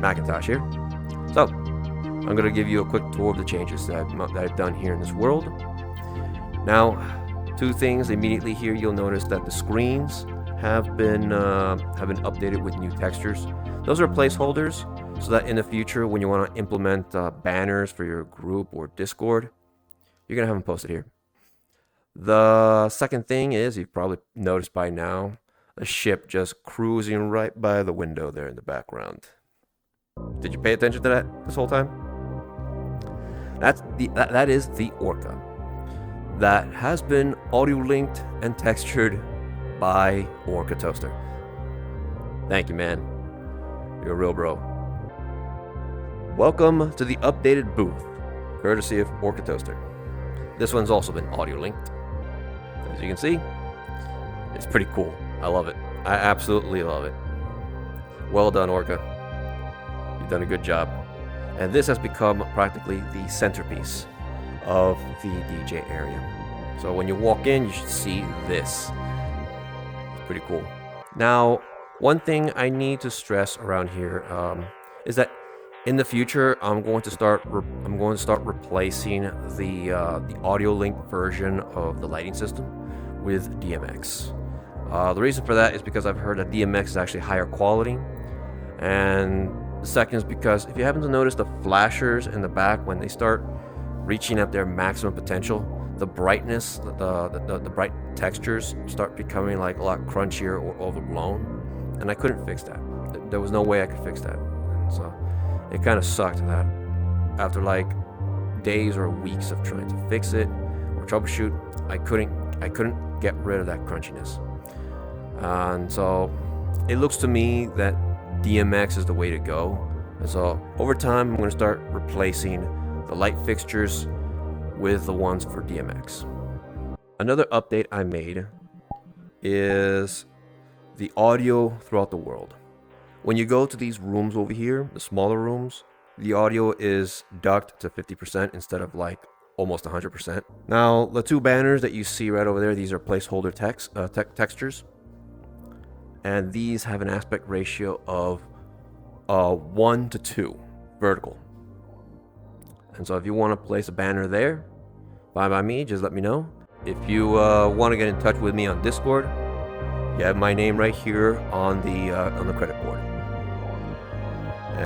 Macintosh here. So, I'm going to give you a quick tour of the changes that I've done here in this world. Now, two things immediately here. You'll notice that the screens have been updated with new textures. Those are placeholders, so that in the future, when you want to implement banners for your group or Discord, you're going to have them posted here. The second thing is, you've probably noticed by now, a ship just cruising right by the window there in the background. Did you pay attention to that this whole time? That is the Orca. That has been audio linked and textured by Orca Toaster. Thank you, man. You're a real bro. Welcome to the updated booth, courtesy of Orca Toaster. This one's also been audio linked. As you can see, it's pretty cool. I love it. I absolutely love it. Well done, Orca. You've done a good job. And this has become practically the centerpiece of the DJ area. So when you walk in, you should see this. It's pretty cool. Now, one thing I need to stress around here is that in the future, I'm going to start replacing the audio link version of the lighting system with DMX. The reason for that is because I've heard that DMX is actually higher quality, and the second is because if you happen to notice the flashers in the back, when they start reaching at their maximum potential, the brightness, the bright textures start becoming like a lot crunchier or overblown, and I couldn't fix that. There was no way I could fix that, so it kind of sucked that after like days or weeks of trying to fix it or troubleshoot, I couldn't get rid of that crunchiness. And so it looks to me that DMX is the way to go. And so over time, I'm going to start replacing the light fixtures with the ones for DMX. Another update I made is the audio throughout the world. When you go to these rooms over here, the smaller rooms, the audio is ducked to 50% instead of like almost 100%. Now, the two banners that you see right over there, these are placeholder textures. And these have an aspect ratio of 1 to 2 vertical. And so if you want to place a banner there, fine by me, just let me know. If you want to get in touch with me on Discord, you have my name right here on the credit board.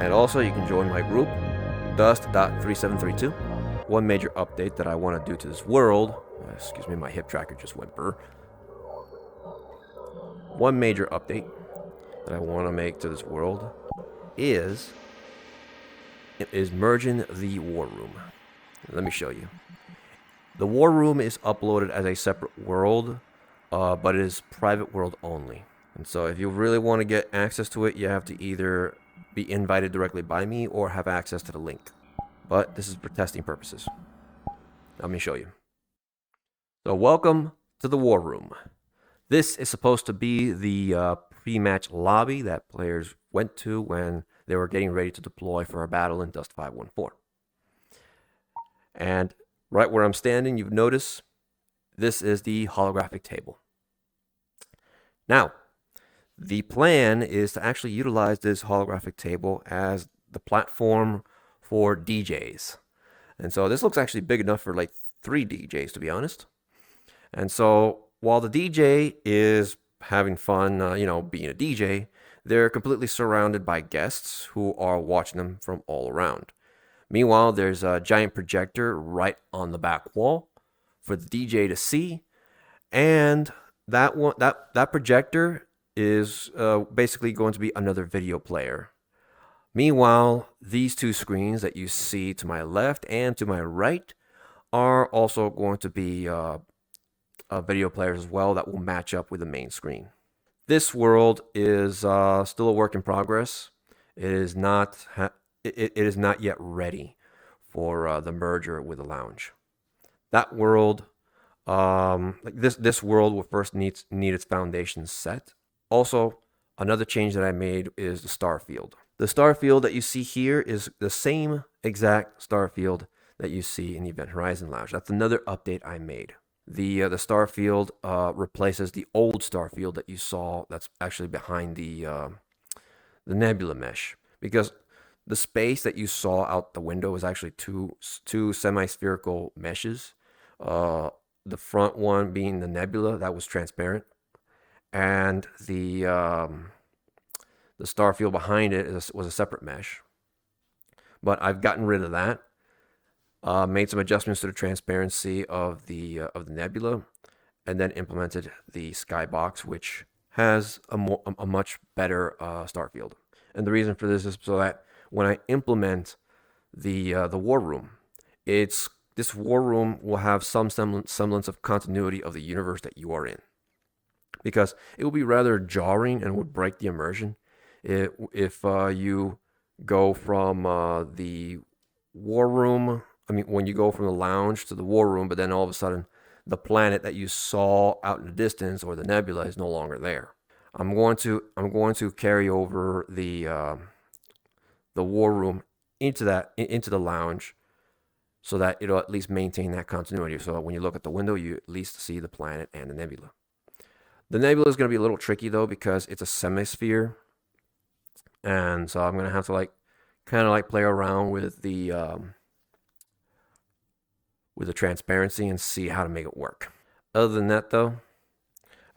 And also you can join my group, dust.3732. One major update that I want to do to this world, excuse me, my hip tracker just went burr. One major update that I want to make to this world is merging the war room. Let me show you. The war room is uploaded as a separate world, but it is private world only. And so if you really want to get access to it, you have to either be invited directly by me or have access to the link. But this is for testing purposes. Let me show you. So welcome to the war room. This is supposed to be the pre-match lobby that players went to when they were getting ready to deploy for a battle in Dust 514. And right where I'm standing, you've noticed this is the holographic table. Now, the plan is to actually utilize this holographic table as the platform for DJs. And so this looks actually big enough for like 3 DJs, to be honest. And so while the DJ is having fun, being a DJ, they're completely surrounded by guests who are watching them from all around. Meanwhile, there's a giant projector right on the back wall for the DJ to see, and that projector is basically going to be another video player. Meanwhile, these two screens that you see to my left and to my right are also going to be video players as well that will match up with the main screen. This world is still a work in progress. It is not yet ready for the merger with the lounge. That world, this world will first need its foundations set. Also, another change that I made is the star field. The star field that you see here is the same exact star field that you see in the Event Horizon Lounge. That's another update I made. The star field replaces the old star field that you saw that's actually behind the nebula mesh. Because The space that you saw out the window is actually two semi-spherical meshes. Uh, the front one being the nebula that was transparent, and the star field behind it was a separate mesh. But I've gotten rid of that. Made some adjustments to the transparency of the nebula, and then implemented the skybox, which has a much better star field. And the reason for this is so that when I implement the war room, this war room will have some semblance of continuity of the universe that you are in, because it will be rather jarring and would break the immersion if you go from the war room. I mean, when you go from the lounge to the war room, but then all of a sudden the planet that you saw out in the distance or the nebula is no longer there. I'm going to carry over the war room into the lounge, so that it'll at least maintain that continuity. So that when you look at the window, you at least see the planet and the nebula. The nebula is going to be a little tricky though, because it's a semisphere, and so I'm going to have to kind of play around with the transparency and see how to make it work. Other than that though,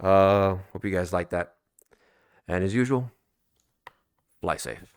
hope you guys like that. And as usual, fly safe.